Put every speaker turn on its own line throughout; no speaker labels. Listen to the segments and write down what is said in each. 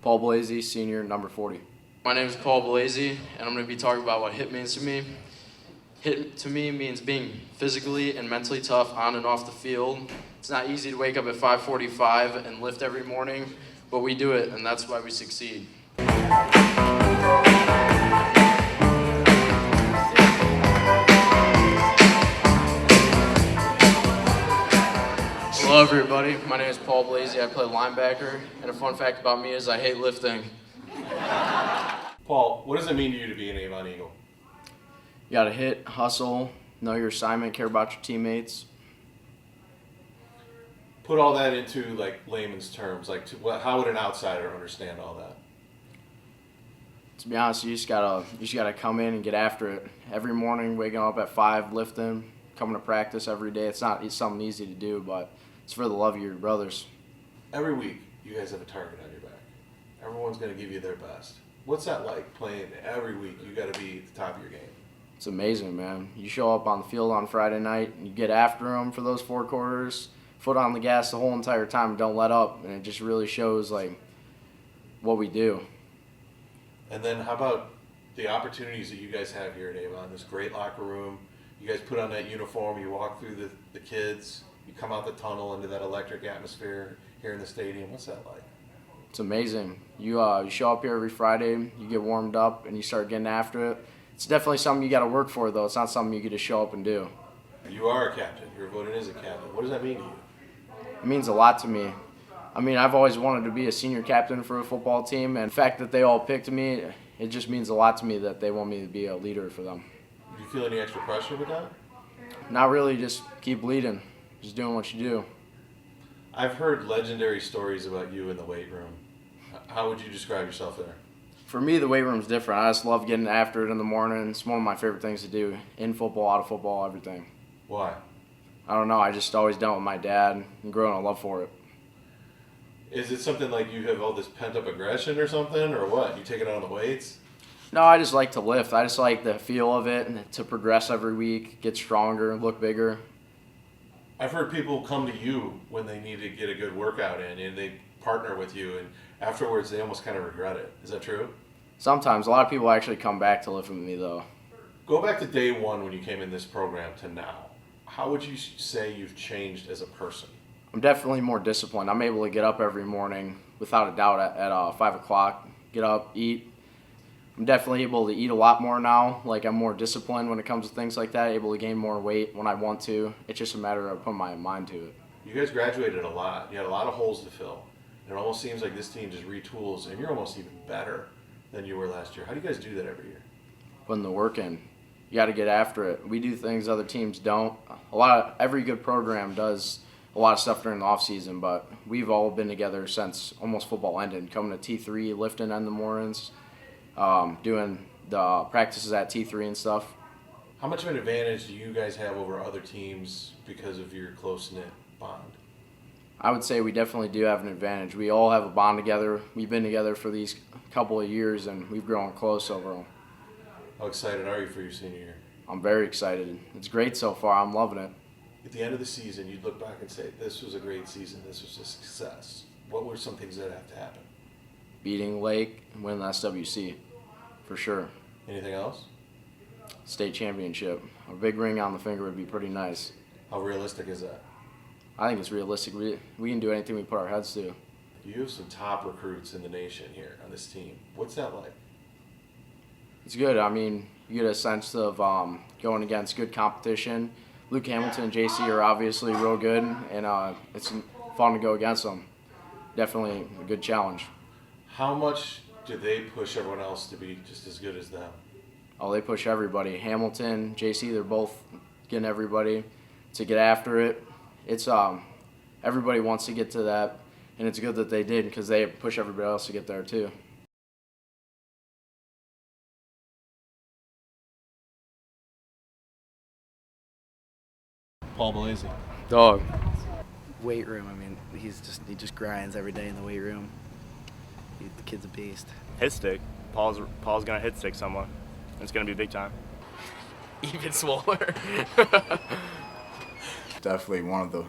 Paul Balazy, senior, number 40.
My name is Paul Balazy, and I'm going to be talking about what HIT means to me. HIT to me means being physically and mentally tough on and off the field. It's not easy to wake up at 5:45 and lift every morning, but we do it, and that's why we succeed. Hello everybody, my name is Paul Balazy. I play linebacker, and a fun fact about me is I hate lifting.
Paul, what does it mean to you to be an Avon Eagle?
You gotta hit, hustle, know your assignment, care about your teammates.
Put all that into like layman's terms. How would an outsider understand all that?
To be honest, you just gotta come in and get after it. Every morning, waking up at 5, lifting, coming to practice every day. It's something easy to do, but it's for the love of your brothers.
Every week, you guys have a target on your back. Everyone's going to give you their best. What's that like, playing every week? You got to be at the top of your game.
It's amazing, man. You show up on the field on Friday night, and you get after them for those 4 quarters, foot on the gas the whole entire time, and don't let up. And it just really shows like what we do.
And then how about the opportunities that you guys have here at Avon? This great locker room. You guys put on that uniform. You walk through the kids. You come out the tunnel into that electric atmosphere here in the stadium. What's that like?
It's amazing. You show up here every Friday, you get warmed up, and you start getting after it. It's definitely something you got to work for, though. It's not something you get to show up and do.
You are a captain. You're voted as a captain. What does that mean to you?
It means a lot to me. I mean, I've always wanted to be a senior captain for a football team, and the fact that they all picked me, it just means a lot to me that they want me to be a leader for them.
Do you feel any extra pressure with that?
Not really, just keep leading, just doing what you do.
I've heard legendary stories about you in the weight room. How would you describe yourself there?
For me, the weight room's different. I just love getting after it in the morning. It's one of my favorite things to do, in football, out of football, everything.
Why?
I don't know, I just always done it with my dad and growing a love for it.
Is it something like you have all this pent-up aggression or something, or what? You take it out on the weights?
No, I just like to lift. I just like the feel of it and to progress every week, get stronger, look bigger.
I've heard people come to you when they need to get a good workout in, and they partner with you, and afterwards they almost kind of regret it. Is that true?
Sometimes. A lot of people actually come back to lift with me, though.
Go back to day one when you came in this program to now. How would you say you've changed as a person?
I'm definitely more disciplined. I'm able to get up every morning, without a doubt, at 5 o'clock, get up, eat. I'm definitely able to eat a lot more now. Like, I'm more disciplined when it comes to things like that, able to gain more weight when I want to. It's just a matter of putting my mind to it.
You guys graduated a lot. You had a lot of holes to fill. And it almost seems like this team just retools, and you're almost even better than you were last year. How do you guys do that every year?
Putting the work in. You got to get after it. We do things other teams don't. Every good program does a lot of stuff during the off season, but we've all been together since almost football ended. Coming to T3, lifting in the mornings, doing the practices at T3 and stuff.
How much of an advantage do you guys have over other teams because of your close-knit bond?
I would say we definitely do have an advantage. We all have a bond together. We've been together for these couple of years, and we've grown close over them.
How excited are you for your senior year?
I'm very excited. It's great so far. I'm loving it.
At the end of the season, you'd look back and say, this was a great season, this was a success. What were some things that have to happen?
Beating Lake and winning the SWC, for sure.
Anything else?
State championship. A big ring on the finger would be pretty nice.
How realistic is that?
I think it's realistic. We can do anything we put our heads to.
You have some top recruits in the nation here on this team. What's that like?
It's good. I mean, you get a sense of going against good competition. Luke Hamilton and JC are obviously real good, and it's fun to go against them. Definitely a good challenge.
How much do they push everyone else to be just as good as them?
Oh, they push everybody. Hamilton, JC, they're both getting everybody to get after it. It's everybody wants to get to that, and it's good that they did because they push everybody else to get there too.
Paul Balazy.
Dog.
Weight room. I mean, he just grinds every day in the weight room. The kid's a beast.
Hit stick. Paul's gonna hit stick someone. It's gonna be big time.
Even smaller.
Definitely one of the,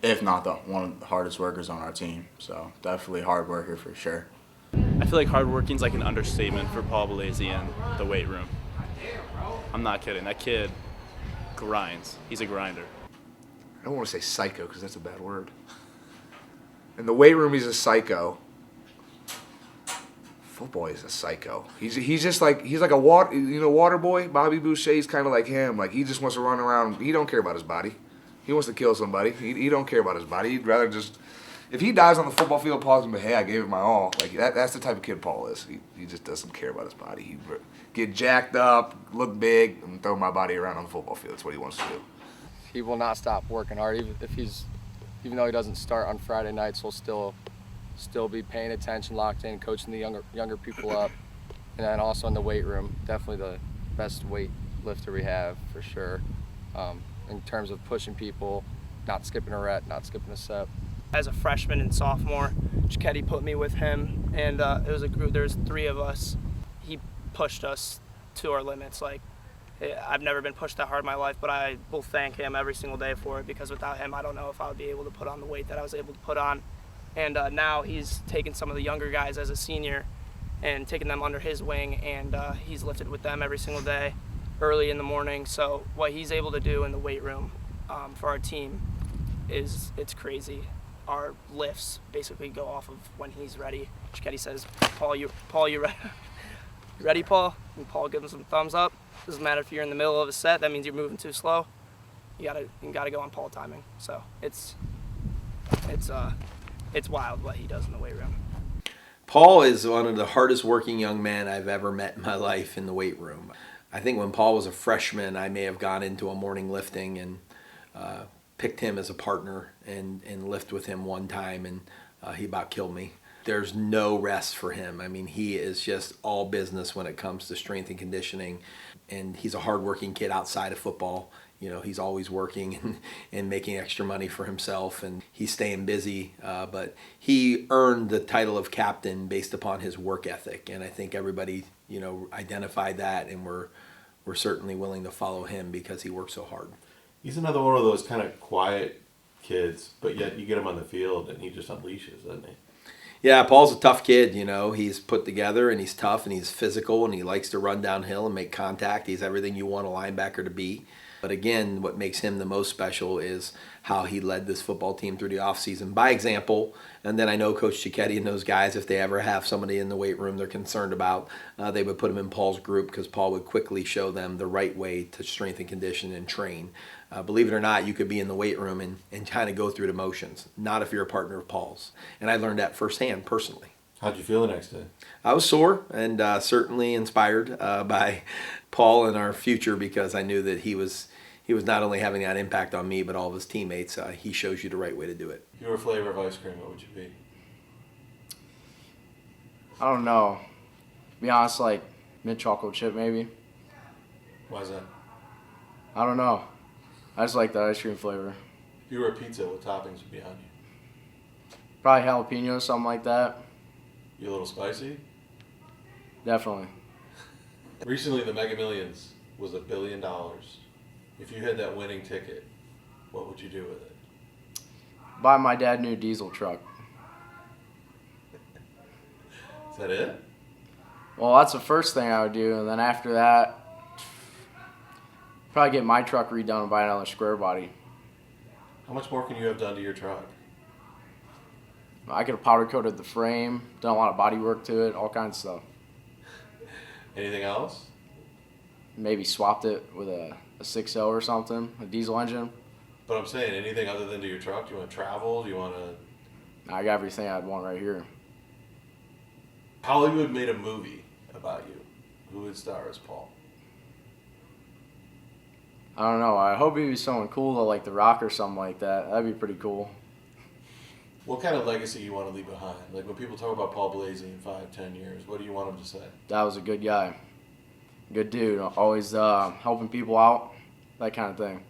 if not one of the hardest workers on our team. So definitely hard worker for sure. I feel like hardworking is like an understatement for Paul Balazy in the weight room. I'm not kidding. That kid grinds. He's a grinder.
I don't want to say psycho because that's a bad word. In the weight room, he's a psycho. Football, he's a psycho. He's just like a water boy. Bobby Boucher's kind of like him. Like he just wants to run around. He don't care about his body. He wants to kill somebody. He don't care about his body. He'd rather just, if he dies on the football field, Paul's gonna be, hey, I gave it my all. Like that's the type of kid Paul is. He just doesn't care about his body. He get jacked up, look big, and throw my body around on the football field. That's what he wants to do.
He will not stop working hard. Even though he doesn't start on Friday nights, he'll still be paying attention, locked in, coaching the younger people up, and then also in the weight room, definitely the best weight lifter we have for sure. In terms of pushing people, not skipping a rep, not skipping a step.
As a freshman and sophomore, Chiquetti put me with him, and it was a group. There's 3 of us. He pushed us to our limits. Like I've never been pushed that hard in my life, but I will thank him every single day for it, because without him, I don't know if I would be able to put on the weight that I was able to put on. And now he's taken some of the younger guys as a senior and taken them under his wing, and he's lifted with them every single day, early in the morning. So what he's able to do in the weight room for our team it's crazy. Our lifts basically go off of when he's ready. Chiquetti says, Paul, you ready? You ready, Paul? And Paul gives him some thumbs up. Doesn't matter if you're in the middle of a set, that means you're moving too slow. You gotta go on Paul timing. So it's wild what he does in the weight room.
Paul is one of the hardest working young men I've ever met in my life in the weight room. I think when Paul was a freshman, I may have gone into a morning lifting and picked him as a partner and lift with him one time, and he about killed me. There's no rest for him. I mean, he is just all business when it comes to strength and conditioning, and he's a hardworking kid outside of football. You know, he's always working and making extra money for himself, and he's staying busy. But he earned the title of captain based upon his work ethic, and I think everybody, identified that, and we're certainly willing to follow him because he works so hard.
He's another one of those kind of quiet kids, but yet you get him on the field and he just unleashes, doesn't he?
Yeah, Paul's a tough kid, He's put together and he's tough and he's physical and he likes to run downhill and make contact. He's everything you want a linebacker to be. But again, what makes him the most special is how he led this football team through the offseason by example. And then I know Coach Chiquetti and those guys, if they ever have somebody in the weight room they're concerned about, they would put him in Paul's group because Paul would quickly show them the right way to strengthen, condition, and train. Believe it or not, you could be in the weight room and kind of go through the motions. Not if you're a partner of Paul's. And I learned that firsthand personally.
How'd you feel the next day?
I was sore and certainly inspired by Paul and our future, because I knew that he was not only having that impact on me, but all of his teammates. He shows you the right way to do it.
If you were a flavor of ice cream, what would you be?
I don't know. To be honest, like mint chocolate chip maybe.
Why is that?
I don't know. I just like the ice cream flavor.
If you were a pizza, what toppings would be on you?
Probably jalapeno, something like that.
You a little spicy?
Definitely.
Recently, the Mega Millions was $1 billion. If you had that winning ticket, what would you do with it?
Buy my dad a new diesel truck.
Is that it?
Well, that's the first thing I would do, and then after that, probably get my truck redone and buy another square body.
How much more can you have done to your truck?
I could have powder coated the frame, done a lot of body work to it, all kinds of stuff.
Anything else?
Maybe swapped it with a 6.0 or something, a diesel engine.
But I'm saying, anything other than to your truck? Do you want to travel? Do you want to...
I got everything I'd want right here.
Hollywood made a movie about you. Who would star as Paul?
I don't know. I hope he'd be someone cool, though, like The Rock or something like that. That'd be pretty cool.
What kind of legacy you want to leave behind? Like when people talk about Paul Balazy in 5-10 years, what do you want them to say?
That was a good guy. Good dude. Always helping people out. That kind of thing.